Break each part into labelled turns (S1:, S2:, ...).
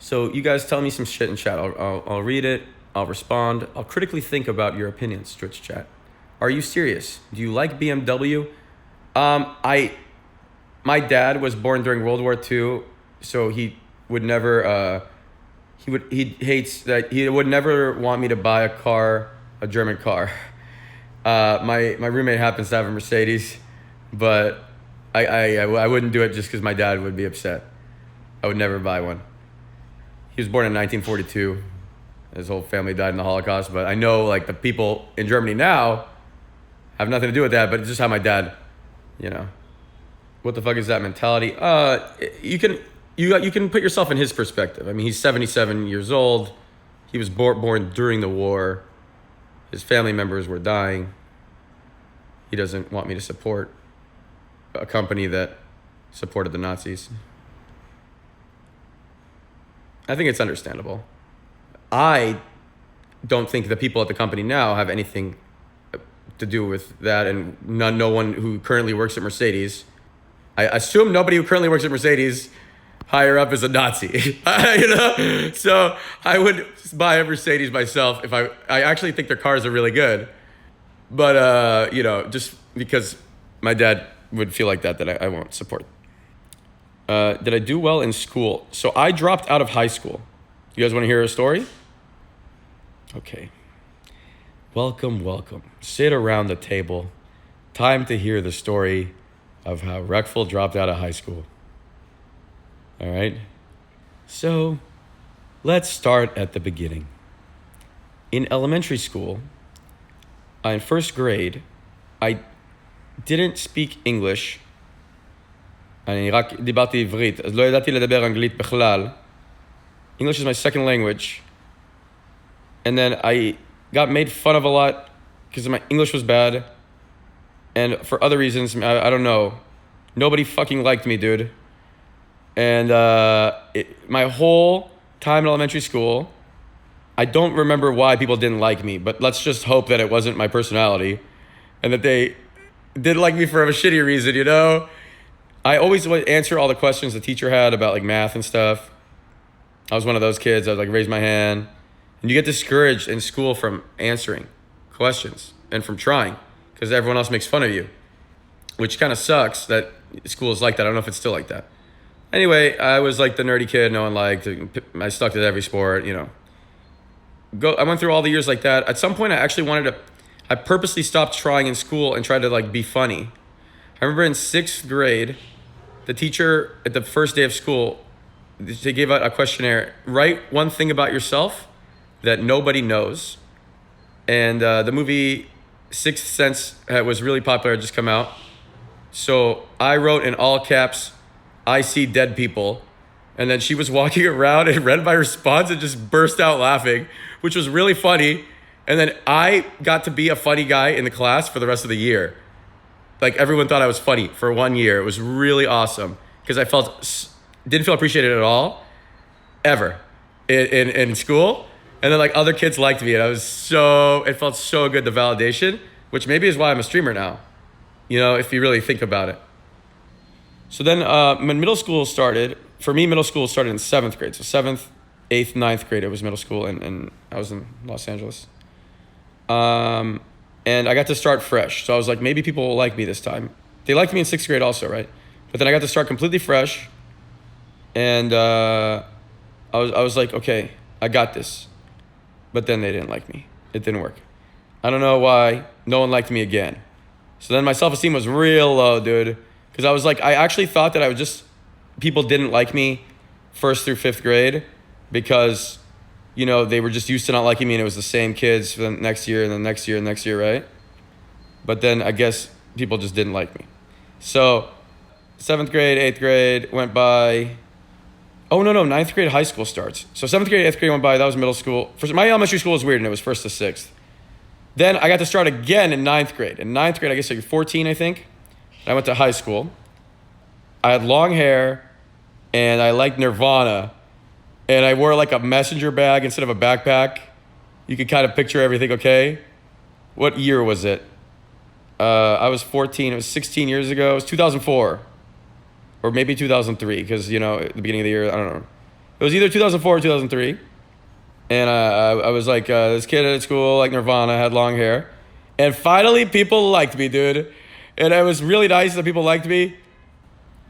S1: So you guys tell me some shit in chat. I'll read it. I'll respond. I'll critically think about your opinions, Twitch chat. Are you serious? Do you like BMW? My dad was born during World War II, so he would never. He hates that. He would never want me to buy a car, a German car. My roommate happens to have a Mercedes, but I wouldn't do it just because my dad would be upset. I would never buy one. He was born in 1942. His whole family died in the Holocaust, but I know like the people in Germany now have nothing to do with that, but it's just how my dad, you know. What the fuck is that mentality? You can put yourself in his perspective. I mean, he's 77 years old. He was born during the war. His family members were dying. He doesn't want me to support a company that supported the Nazis. I think it's understandable. I don't think the people at the company now have anything to do with that, and no one who currently works at Mercedes. I assume nobody who currently works at Mercedes higher up is a Nazi, you know? So I would buy a Mercedes myself if I actually think their cars are really good. But, you know, just because my dad would feel like that I won't support. Did I do well in school? So I dropped out of high school. You guys want to hear a story? Okay. Welcome. Sit around the table. Time to hear the story of how Reckful dropped out of high school. All right? So let's start at the beginning. In elementary school, in first grade, I didn't speak English. אני רק דיברתי עברית, אז לא ידעתי לדבר אנגלית בכלל. English is my second language. And then I got made fun of a lot because my English was bad. And for other reasons, I don't know. Nobody fucking liked me, dude. And my whole time in elementary school, I don't remember why people didn't like me, but let's just hope that it wasn't my personality and that they didn't like me for a shitty reason, you know? I always would answer all the questions the teacher had about like math and stuff. I was one of those kids. I would like raise my hand. And you get discouraged in school from answering questions and from trying because everyone else makes fun of you, which kind of sucks that school is like that. I don't know if it's still like that. Anyway, I was like the nerdy kid no one liked. I stuck to every sport, you know. I went through all the years like that. At some point, I purposely stopped trying in school and tried to like be funny. I remember in 6th grade, the teacher at the first day of school, they gave out a questionnaire. Write one thing about yourself that nobody knows. And the movie Sixth Sense was really popular, had just come out. So I wrote in all caps, I see dead people. And then she was walking around and read my response and just burst out laughing, which was really funny. And then I got to be a funny guy in the class for the rest of the year. Like everyone thought I was funny for 1 year. It was really awesome because I didn't feel appreciated at all, ever, in school. And then like other kids liked me, and it felt so good, the validation, which maybe is why I'm a streamer now, you know, if you really think about it. So then when middle school started, for me, middle school started in 7th grade. So 7th, 8th, 9th grade, it was middle school, and I was in Los Angeles. And I got to start fresh. So I was like, maybe people will like me this time. They liked me in 6th grade also, right? But then I got to start completely fresh. And I was like, okay, I got this. But then they didn't like me. It didn't work. I don't know why. No one liked me again. So then my self-esteem was real low, dude. Because I was like, I actually thought that people didn't like me 1st through 5th grade because, you know, they were just used to not liking me and it was the same kids for the next year and the next year and next year, right? But then I guess people just didn't like me. So 7th grade, 8th grade went by. Oh, no, 9th grade high school starts. So 7th grade, 8th grade went by. That was middle school. My elementary school was weird and it was 1st to 6th. Then I got to start again in 9th grade. In 9th grade, I guess like 14, I think. And I went to high school. I had long hair and I liked Nirvana. And I wore like a messenger bag instead of a backpack. You could kind of picture everything, okay? What year was it? I was 14. It was 16 years ago. It was 2004. Or maybe 2003, because, you know, at the beginning of the year, I don't know. It It was either 2004 or 2003. And I was like this kid at school, like Nirvana, had long hair. And finally, people liked me, dude. And it was really nice that people liked me.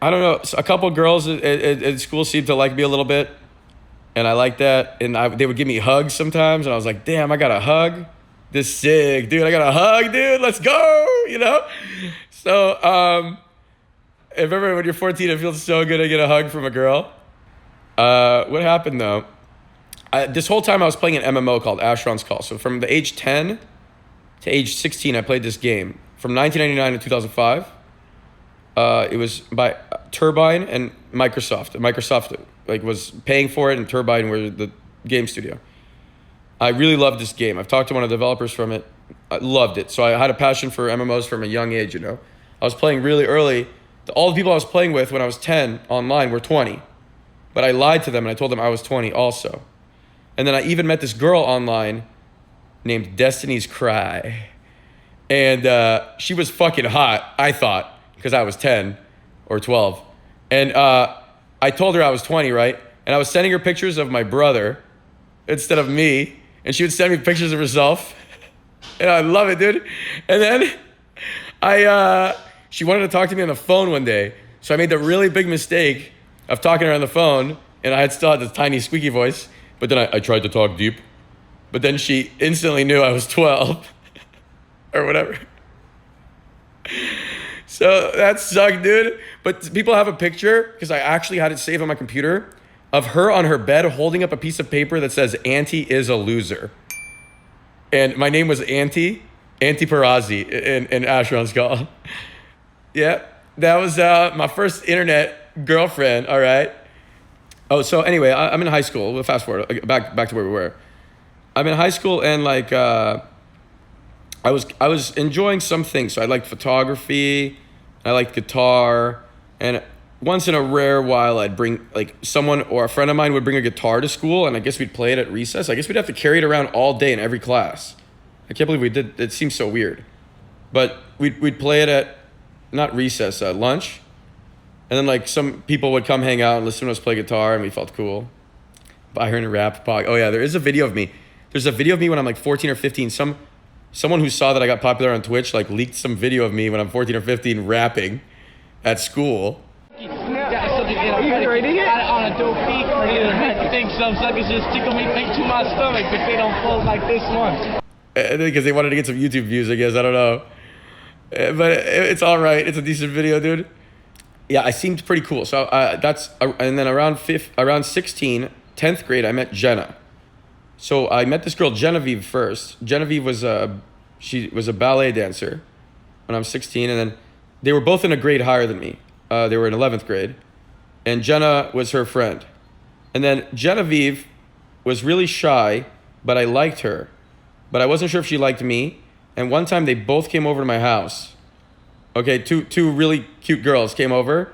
S1: I don't know. A couple girls at school seemed to like me a little bit. And I liked that. And they would give me hugs sometimes. And I was like, damn, I got a hug? This is sick, dude. I got a hug, dude. Let's go, you know? So, I remember when you're 14, it feels so good to get a hug from a girl. What happened, though? This whole time I was playing an MMO called Asheron's Call. So from the age 10 to age 16, I played this game. From 1999 to 2005. It was by Turbine and Microsoft. Microsoft was paying for it, and Turbine were the game studio. I really loved this game. I've talked to one of the developers from it. I loved it. So I had a passion for MMOs from a young age, you know. I was playing really early. All the people I was playing with when I was 10 online were 20. But I lied to them and I told them I was 20 also. And then I even met this girl online named Destiny's Cry. And she was fucking hot, I thought, because I was 10 or 12. And I told her I was 20, right? And I was sending her pictures of my brother instead of me. And she would send me pictures of herself. And I love it, dude. And then she wanted to talk to me on the phone one day. So I made the really big mistake of talking to her on the phone. And I still had this tiny squeaky voice. But then I tried to talk deep. But then she instantly knew I was 12 or whatever. So that sucked, dude. But people have a picture, because I actually had it saved on my computer, of her on her bed holding up a piece of paper that says, Auntie is a loser. And my name was Auntie Perazzi in Asheron's Call. Yeah, that was my first internet girlfriend, all right? Oh, so anyway, I'm in high school. We'll fast forward, back to where we were. I'm in high school, and like I was enjoying some things. So I liked photography, I liked guitar, and once in a rare while I'd bring, like, someone or a friend of mine would bring a guitar to school, and I guess we'd play it at recess. I guess we'd have to carry it around all day in every class. I can't believe we did. It seems so weird. But we'd play it at, not recess, lunch. And then, like, some people would come hang out and listen to us play guitar, and we felt cool. Byron rap. Oh yeah, there is a video of me. There's a video of me when I'm like 14 or 15. Someone who saw that I got popular on Twitch like leaked some video of me when I'm 14 or 15 rapping at school.
S2: Are you rating it? On a dope beat for you to think some suckers just tickle me to my stomach if they don't flow like this one.
S1: Because they wanted to get some YouTube views, I guess. I don't know. But it's all right. It's a decent video, dude. Yeah, I seemed pretty cool. So and then around 16, 10th grade, I met Jenna. So I met this girl, Genevieve, first. Genevieve she was a ballet dancer when I was 16. And then they were both in a grade higher than me. They were in 11th grade. And Jenna was her friend. And then Genevieve was really shy, but I liked her. But I wasn't sure if she liked me. And one time they both came over to my house. Okay, two really cute girls came over.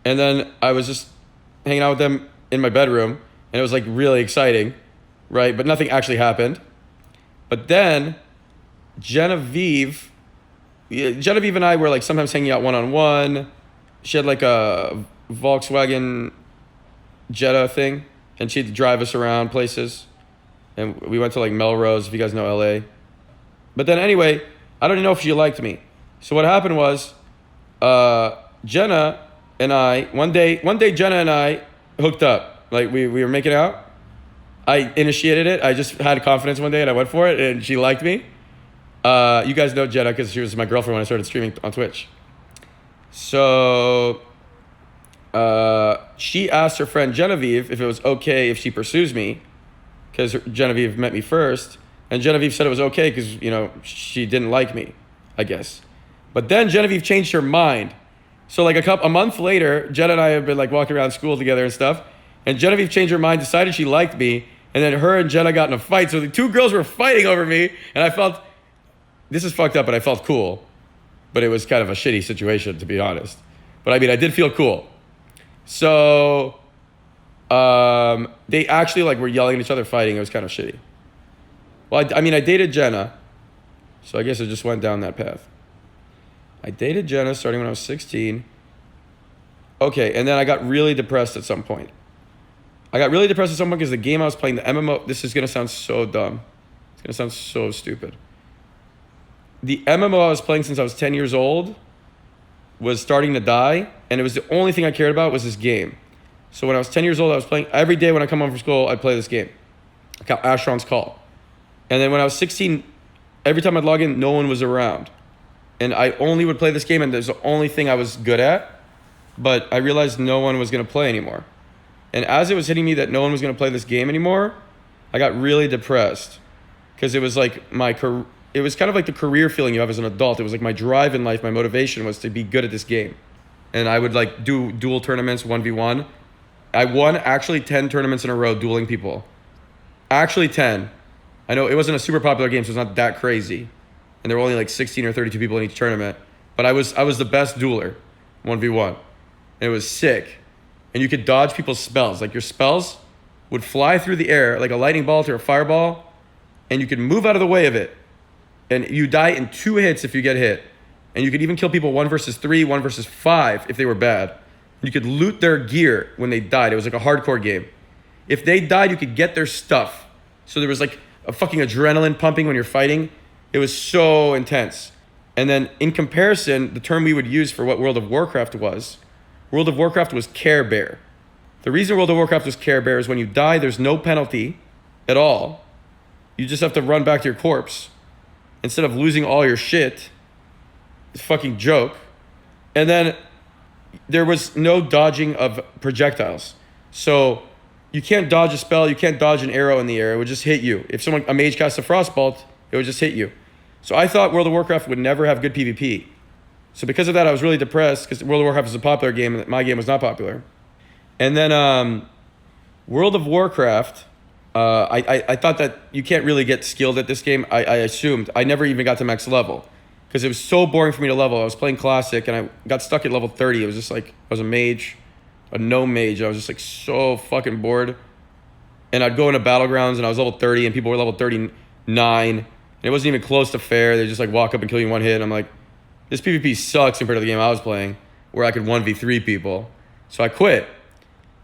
S1: And then I was just hanging out with them in my bedroom. And it was like really exciting, right? But nothing actually happened. But then Genevieve and I were like sometimes hanging out one-on-one. She had like a Volkswagen Jetta thing, and she'd drive us around places. And we went to like Melrose, if you guys know LA. But then anyway, I don't even know if she liked me. So what happened was, Jenna and I, one day Jenna and I hooked up. Like we were making out. I initiated it. I just had confidence one day and I went for it, and she liked me. You guys know Jenna because she was my girlfriend when I started streaming on Twitch. So she asked her friend Genevieve if it was okay if she pursues me, because Genevieve met me first, and Genevieve said it was okay because, you know, she didn't like me, I guess. But then Genevieve changed her mind. So like a month later, Jenna and I have been like walking around school together and stuff, and Genevieve changed her mind, decided she liked me, and then her and Jenna got in a fight. So the two girls were fighting over me, and I felt, this is fucked up, but I felt cool. But it was kind of a shitty situation, to be honest. But I mean, I did feel cool. So they actually like were yelling at each other, fighting. It was kind of shitty. Well, I mean, I dated Jenna, so I guess it just went down that path. I dated Jenna starting when I was 16. Okay, and then I got really depressed at some point. I got really depressed at some point because the game I was playing, the MMO, this is going to sound so dumb. It's going to sound so stupid. The MMO I was playing since I was 10 years old was starting to die, and it was the only thing I cared about was this game. So when I was 10 years old, I was playing every day when I come home from school, I'd play this game. Asheron's Call. And then when I was 16, every time I'd log in, no one was around. And I only would play this game, and there's the only thing I was good at. But I realized no one was going to play anymore. And as it was hitting me that no one was going to play this game anymore, I got really depressed. Because it was like it was kind of like the career feeling you have as an adult. It was like my drive in life, my motivation was to be good at this game. And I would like do duel tournaments, 1v1. I won actually 10 tournaments in a row dueling people. Actually 10. I know it wasn't a super popular game, so it's not that crazy. And there were only like 16 or 32 people in each tournament. But I was the best dueler, 1v1. And it was sick. And you could dodge people's spells. Like your spells would fly through the air like a lightning bolt or a fireball, and you could move out of the way of it. And you die in 2 hits if you get hit. And you could even kill people 1 versus 3, 1 versus 5 if they were bad. You could loot their gear when they died. It was like a hardcore game. If they died, you could get their stuff. So there was like a fucking adrenaline pumping when you're fighting. It was so intense. And then in comparison, the term we would use for what World of Warcraft was Care Bear. The reason World of Warcraft was Care Bear is when you die, there's no penalty at all. You just have to run back to your corpse instead of losing all your shit. It's a fucking joke. And then there was no dodging of projectiles. So you can't dodge a spell, you can't dodge an arrow in the air, it would just hit you. If a mage casts a frostbolt, it would just hit you. So I thought World of Warcraft would never have good PvP. So because of that, I was really depressed because World of Warcraft is a popular game and my game was not popular. And then World of Warcraft, I thought that you can't really get skilled at this game. I assumed. I never even got to max level because it was so boring for me to level. I was playing Classic and I got stuck at level 30. It was just like, I was a mage, a no mage. I was just like so fucking bored. And I'd go into Battlegrounds and I was level 30 and people were level 39. And it wasn't even close to fair. They just like walk up and kill you in 1 hit. And I'm like, this PvP sucks compared to the game I was playing where I could 1v3 people. So I quit.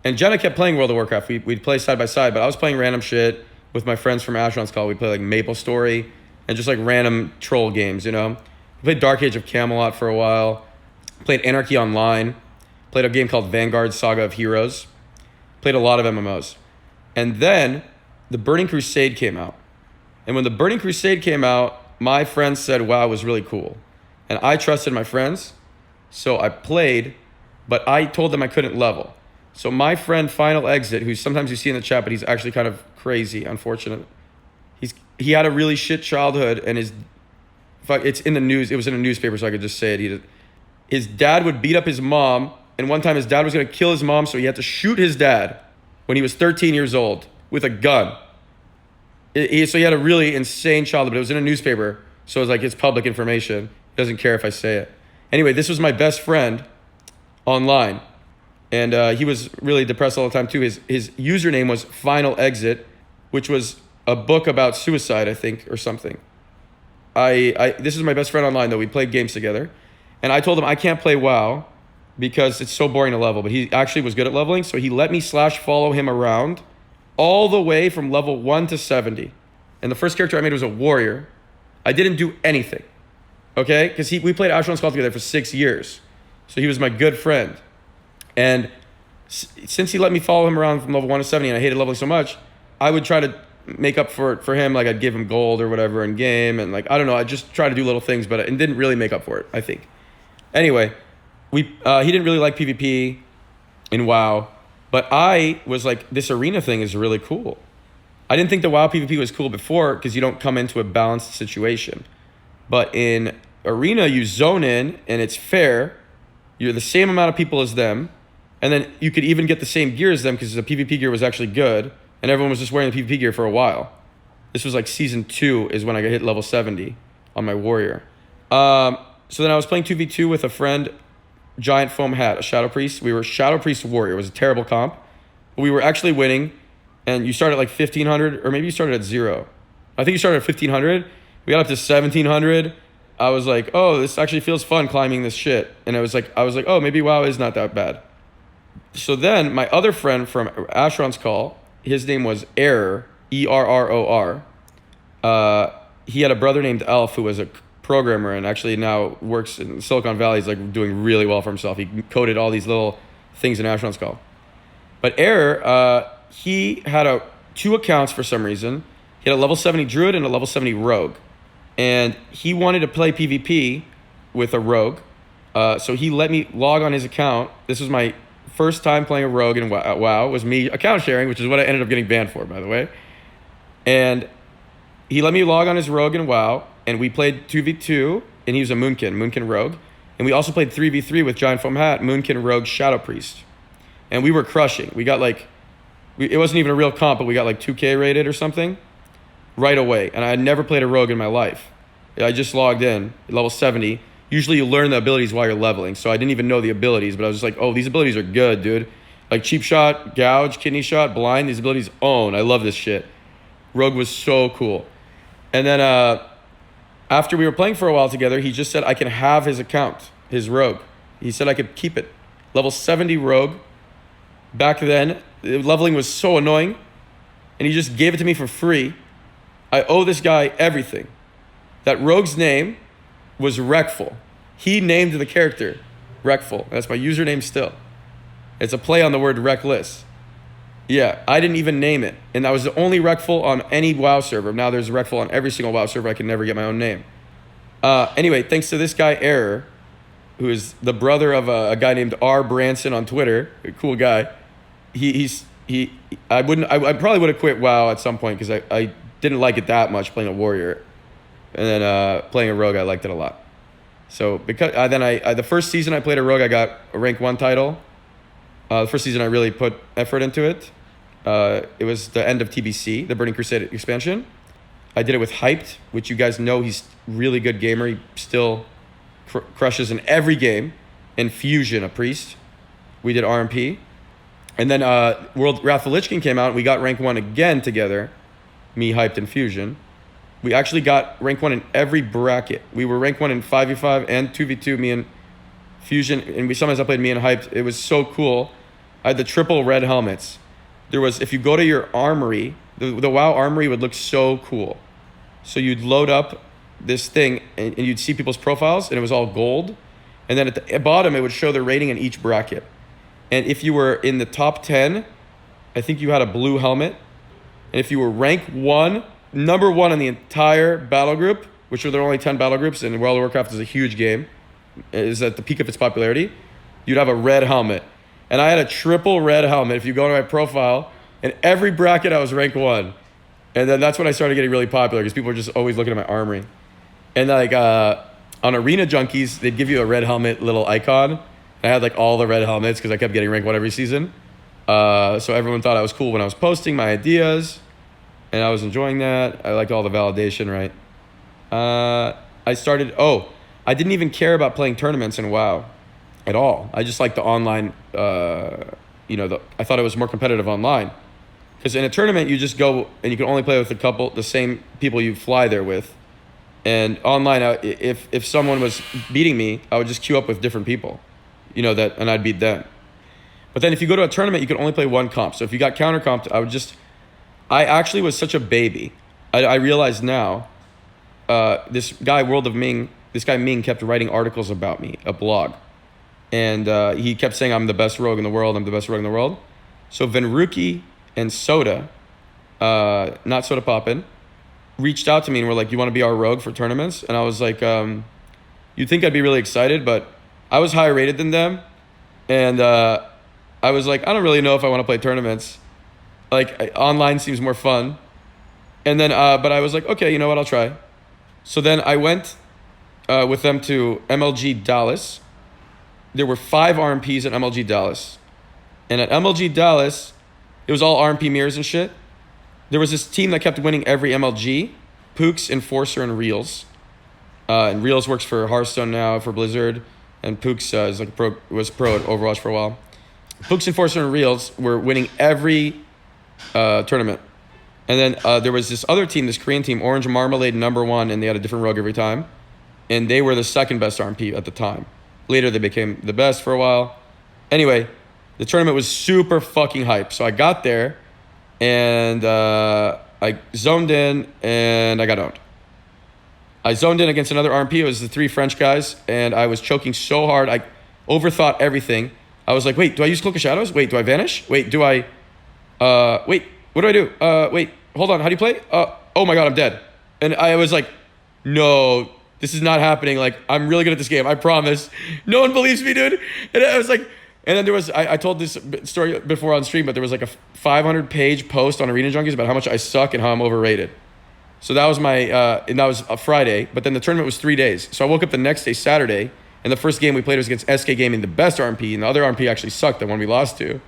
S1: And Jenna kept playing World of Warcraft. We'd play side by side, but I was playing random shit with my friends from Asheron's Call. We'd play like Maple Story and just like random troll games, you know? We played Dark Age of Camelot for a while. Played Anarchy Online. Played a game called Vanguard Saga of Heroes. Played a lot of MMOs. And then the Burning Crusade came out. And when the Burning Crusade came out, my friends said, wow, it was really cool. And I trusted my friends, so I played, but I told them I couldn't level. So my friend Final Exit, who sometimes you see in the chat, but he's actually kind of crazy, unfortunate. He had a really shit childhood, and it's in the news. It was in a newspaper, so I could just say it. His dad would beat up his mom, and one time his dad was going to kill his mom, so he had to shoot his dad when he was 13 years old with a gun. So he had a really insane childhood, but it was in a newspaper, so it was like it's public information. He doesn't care if I say it. Anyway, this was my best friend online. And he was really depressed all the time too. His username was Final Exit, which was a book about suicide, I think, or something. This is my best friend online though. We played games together. And I told him I can't play WoW because it's so boring to level. But he actually was good at leveling, so he let me /follow him around all the way from level 1 to 70. And the first character I made was a warrior. I didn't do anything. Okay? Because we played Asheron's Call together for 6 years. So he was my good friend. And since he let me follow him around from level 1 to 70 and I hated leveling so much, I would try to make up for him. Like I'd give him gold or whatever in game. And like, I don't know, I just try to do little things, but it didn't really make up for it, I think. Anyway, he didn't really like PvP in WoW, but I was like, this arena thing is really cool. I didn't think the WoW PvP was cool before because you don't come into a balanced situation. But in arena, you zone in and it's fair. You're the same amount of people as them. And then you could even get the same gear as them because the PvP gear was actually good. And everyone was just wearing the PvP gear for a while. This was like season 2 is when I got hit level 70 on my warrior. So then I was playing 2v2 with a friend, Giant Foam Hat, a Shadow Priest. We were Shadow Priest Warrior. It was a terrible comp. But we were actually winning. And you started at like 1,500, or maybe you started at 0. I think you started at 1,500. We got up to 1,700. I was like, oh, this actually feels fun climbing this shit. And I was like, oh, maybe WoW is not that bad. So then my other friend from Ashron's call, his name was Error, Error. He had a brother named Elf who was a programmer and actually now works in Silicon Valley. He's like doing really well for himself. He coded all these little things in Ashron's call. But Error, he had two accounts for some reason. He had a level 70 Druid and a level 70 Rogue. And he wanted to play PvP with a Rogue. So he let me log on his account. This was my first time playing a Rogue in WoW. It was me account sharing, which is what I ended up getting banned for, by the way. And he let me log on his Rogue in WoW, and we played 2v2, and he was a Moonkin Rogue. And we also played 3v3 with Giant Foam Hat, Moonkin Rogue, Shadow Priest. And we were crushing. We got like, it wasn't even a real comp, but we got like 2K rated or something right away. And I had never played a Rogue in my life. I just logged in, level 70. Usually you learn the abilities while you're leveling, so I didn't even know the abilities, but I was just like, oh, these abilities are good, dude. Like Cheap Shot, Gouge, Kidney Shot, Blind, these abilities own. I love this shit. Rogue was so cool. And then after we were playing for a while together, he just said I can have his account, his Rogue. He said I could keep it. Level 70 Rogue. Back then, leveling was so annoying, and he just gave it to me for free. I owe this guy everything. That Rogue's name was Reckful. He named the character Reckful. That's my username still. It's a play on the word reckless. Yeah, I didn't even name it. And that was the only Reckful on any WoW server. Now there's Reckful on every single WoW server. I can never get my own name. Anyway, thanks to this guy, Error, who is the brother of a guy named R. Branson on Twitter, a cool guy. I probably would have quit WoW at some point because I didn't like it that much playing a warrior. And then playing a Rogue, I liked it a lot. So because the first season I played a Rogue, I got a rank 1 title. The first season I really put effort into it. It was the end of TBC, the Burning Crusade expansion. I did it with Hyped, which you guys know he's really good gamer. He still crushes in every game. And Fusion, a priest. We did RMP. And then World Wrath of Lich King came out, and we got rank 1 again together. Me, Hyped, and Fusion. We actually got rank 1 in every bracket. We were rank 1 in 5v5 and 2v2, me and Fusion. And sometimes I played me and Hyped. It was so cool. I had the triple red helmets. There was, if you go to your armory, the WoW armory would look so cool. So you'd load up this thing and you'd see people's profiles, and it was all gold. And then at the bottom, it would show the rating in each bracket. And if you were in the top 10, I think you had a blue helmet. And if you were rank 1, number 1 in the entire battle group, which are there only 10 battle groups, and World of Warcraft is a huge game, is at the peak of its popularity, you'd have a red helmet. And I had a triple red helmet. If you go to my profile, in every bracket I was rank 1. And then that's when I started getting really popular because people were just always looking at my armory. And like on Arena Junkies, they'd give you a red helmet little icon. I had like all the red helmets because I kept getting rank 1 every season. So everyone thought I was cool when I was posting my ideas. And I was enjoying that. I liked all the validation, right? I didn't even care about playing tournaments in WoW at all. I just liked the online, I thought it was more competitive online. Because in a tournament, you just go and you can only play with the same people you fly there with. And online, if someone was beating me, I would just queue up with different people, and I'd beat them. But then if you go to a tournament, you can only play one comp. So if you got counter comped, I actually was such a baby. I realize now, this guy Ming kept writing articles about me, a blog. And he kept saying I'm the best rogue in the world. So Venruki and Soda, not Soda Poppin', reached out to me and were like, you want to be our rogue for tournaments? And I was like, you'd think I'd be really excited, but I was higher rated than them. And I was like, I don't really know if I want to play tournaments. Like, online seems more fun. And then, but I was like, okay, you know what, I'll try. So then I went with them to MLG Dallas. There were 5 RMPs at MLG Dallas. And at MLG Dallas, it was all RMP mirrors and shit. There was this team that kept winning every MLG. Pooks, Enforcer, and Reels. And Reels works for Hearthstone now, for Blizzard. And Pooks was pro at Overwatch for a while. Pooks, Enforcer, and Reels were winning every tournament. And then there was this other team, this Korean team, Orange Marmalade #1, and they had a different rogue every time. And they were the second best RMP at the time. Later, they became the best for a while. Anyway, The tournament was super fucking hype. So I got there, and I zoned in, and I got owned. I zoned in against another RMP. It was the 3 French guys, and I was choking so hard. I overthought everything. I was like, wait, do I use Cloak of Shadows? Wait, do I vanish? Wait, do I... wait, what do I do? Wait, hold on, how do you play? Oh my god, I'm dead. And I was like, no, this is not happening. Like, I'm really good at this game, I promise. No one believes me, dude. And I was like... And then there was... I told this story before on stream, but there was like a 500-page post on Arena Junkies about how much I suck and how I'm overrated. So that was my, and that was a Friday, but then the tournament was 3 days. So I woke up the next day, Saturday, and the first game we played was against SK Gaming, the best RMP, and the other RMP actually sucked, the one we lost to.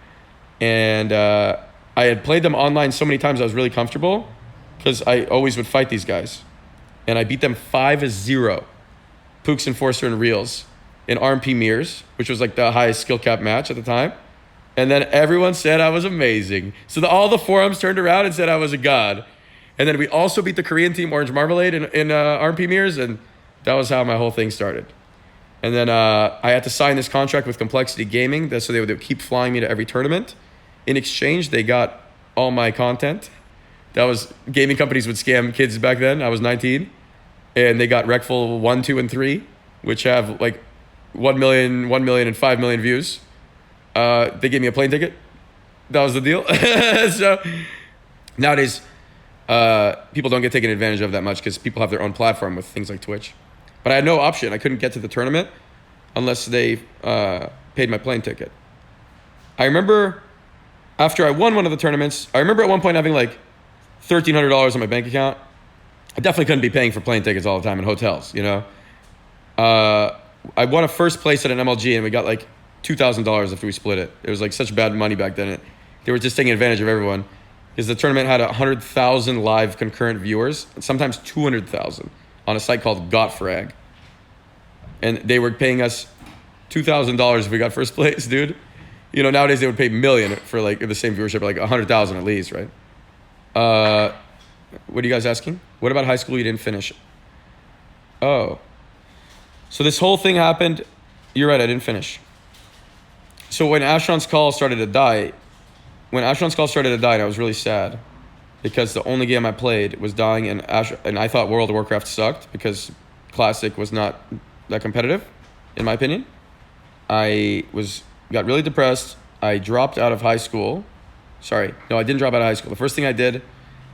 S1: And I had played them online so many times I was really comfortable, because I always would fight these guys. And I beat them 5-0, Pooks, Enforcer, and Reels, in RMP Mirrors, which was like the highest skill cap match at the time. And then everyone said I was amazing. So all the forums turned around and said I was a god. And then we also beat the Korean team, Orange Marmalade, in RMP Mirrors, and that was how my whole thing started. And then I had to sign this contract with Complexity Gaming, so they would keep flying me to every tournament. In exchange, they got all my content. That was, gaming companies would scam kids back then. I was 19. And they got Reckful 1, 2, and 3, which have like 1 million, 1 million, and 5 million views. They gave me a plane ticket. That was the deal. So nowadays... people don't get taken advantage of that much because people have their own platform with things like Twitch. But I had no option. I couldn't get to the tournament unless they paid my plane ticket. I remember after I won one of the tournaments, I remember at one point having like $1,300 in my bank account. I definitely couldn't be paying for plane tickets all the time in hotels, you know. I won a first place at an MLG and we got like $2,000 after we split it. It was like such bad money back then. They were just taking advantage of everyone. Because the tournament had 100,000 live concurrent viewers, and sometimes 200,000 on a site called Gotfrag. And they were paying us $2,000 if we got first place, dude. You know, nowadays they would pay $1 million for like the same viewership, like 100,000 at least, right? What are you guys asking? What about high school you didn't finish? Oh. So this whole thing happened. You're right, I didn't finish. So when Asheron's Call started to die, I was really sad because the only game I played was dying, and I thought World of Warcraft sucked because Classic was not that competitive, in my opinion. I got really depressed. I dropped out of high school. Sorry, no, I didn't drop out of high school. The first thing I did,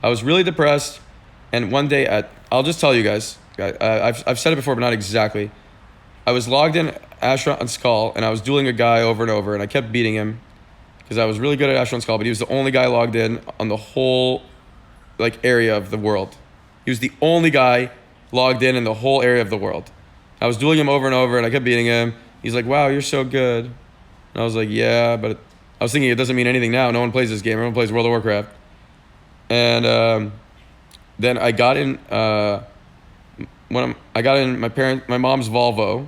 S1: I was really depressed, and one day I'll just tell you guys, I've said it before, but not exactly. I was logged in Asheron's Call, and I was dueling a guy over and over, and I kept beating him because I was really good at Asheron's Call, but he was the only guy logged in on the whole like area of the world. He was the only guy logged in the whole area of the world. I was dueling him over and over, and I kept beating him. He's like, wow, you're so good. And I was like, yeah, but I was thinking it doesn't mean anything now. No one plays this game. Everyone plays World of Warcraft. And then I got in my mom's Volvo,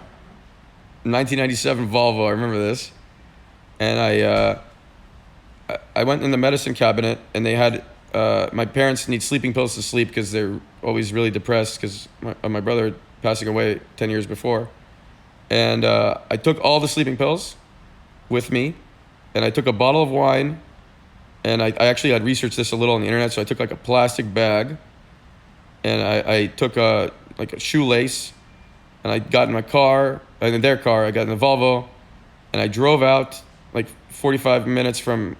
S1: 1997 Volvo. I remember this. And I went in the medicine cabinet, and they had my parents need sleeping pills to sleep because they're always really depressed because my brother passing away 10 years before. And I took all the sleeping pills with me, and I took a bottle of wine, and I actually had researched this a little on the internet, so I took like a plastic bag, and I took like a shoelace, and I got in my car, and in their car, I got in the Volvo, and I drove out like 45 minutes to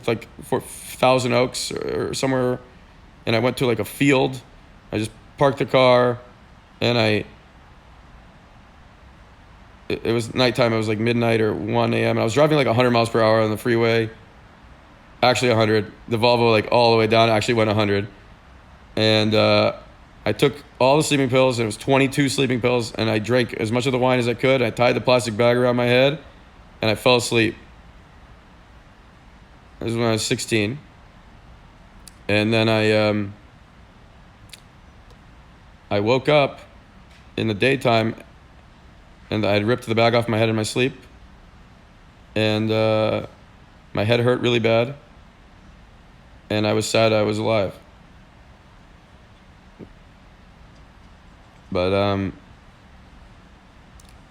S1: like Thousand Oaks or somewhere, and I went to like a field. I just parked the car, and it was nighttime. It was like midnight or 1 a.m. and I was driving like 100 miles per hour on the freeway. Actually 100. The Volvo like all the way down actually went 100. And I took all the sleeping pills, and it was 22 sleeping pills, and I drank as much of the wine as I could. I tied the plastic bag around my head, and I fell asleep. This was when I was 16. And then I woke up in the daytime, and I had ripped the bag off my head in my sleep, and my head hurt really bad, and I was sad I was alive. But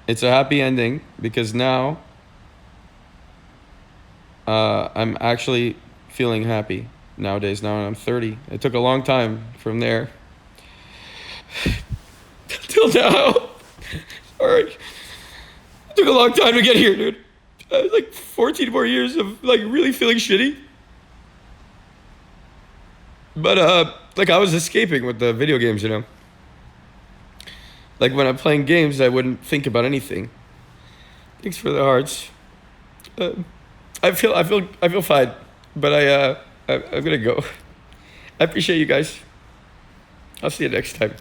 S1: it's a happy ending because now I'm actually feeling happy nowadays. Now I'm 30. It took a long time from there till now. Sorry. It took a long time to get here, dude. Like 14 more years of like really feeling shitty. But like I was escaping with the video games, you know. Like when I'm playing games, I wouldn't think about anything. Thanks for the hearts. I feel fine, but I'm gonna go. I appreciate you guys. I'll see you next time.